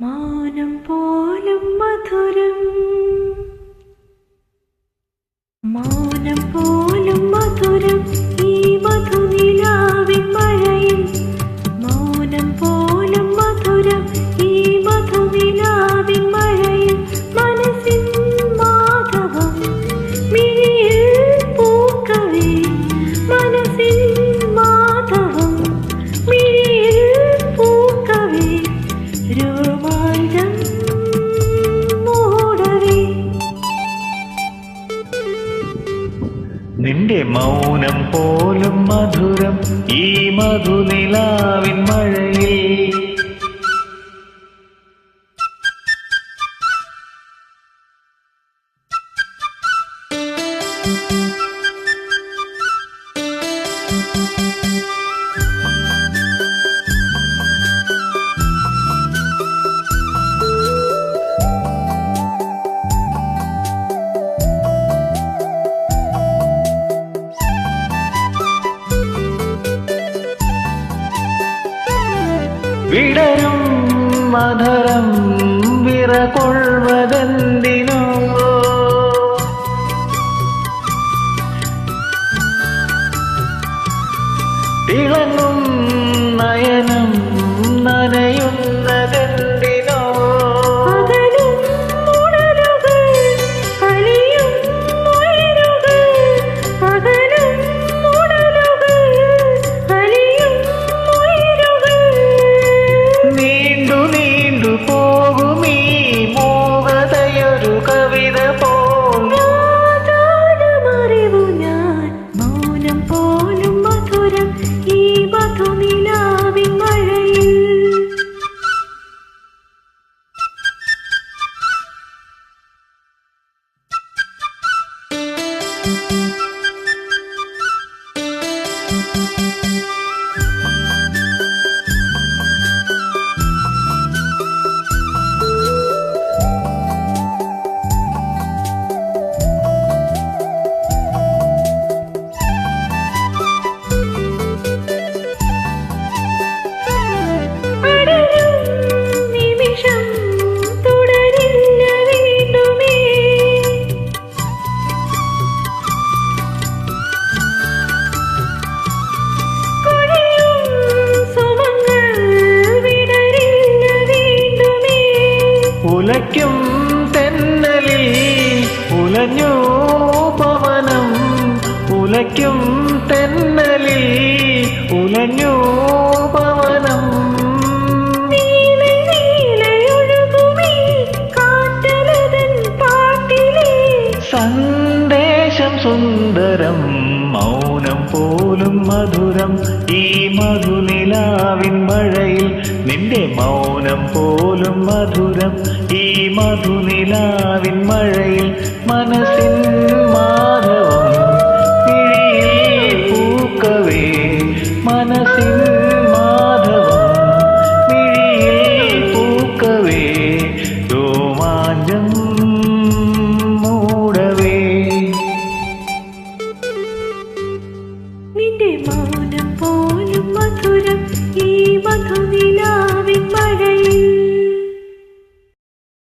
മൗനം പോലും മധുരം, മൗനം പോലും മധുരം, ഈ മധുനിലാവിൻ മഴയിൽ. മൗനം പോലും മധുരം, ഈ മധുനിലാവിൻ മഴയിൽ. മനസ്സിൻ മാധവം മിഴിയിൽ പൂക്കവേ, മനസ്സിൻ മാധവം മിഴിയിൽ പൂക്കവേ, രോമാഞ്ചം മൂടവേ. നിന്റെ മൗനം പോലും മധുരം, ഈ മധുനിലാവിൻ മഴയിൽ. വിടരും മധുരം വിറകൊള്ളുവതെന്തിനോ, തിളങ്ങും നയനം നനയുന്നതെന്തിനോ. ഉലയ്ക്കും തെന്നലിൽ ഉലഞ്ഞു പവനം, ഉലയ്ക്കും തെന്നലിൽ ഉലഞ്ഞു പവനം. സന്ദേശം സുന്ദരം, മൗനം പോലും മധുരം, ഈ മധുനിലാവിൻ മഴയിൽ. നിന്റെ മൗനം പോലും മധുരം, ഈ മധുനിലാവിൻ മഴയിൽ. മനസ്സിൻ മാധവം മിഴിയിൽ പൂക്കവേ, മനസ്സിൻ മാധവം മിഴിയിൽ പൂക്കവേ, രോമാഞ്ചം മൂടവേ. നിന്റെ മൗനം പോലും മധുരം.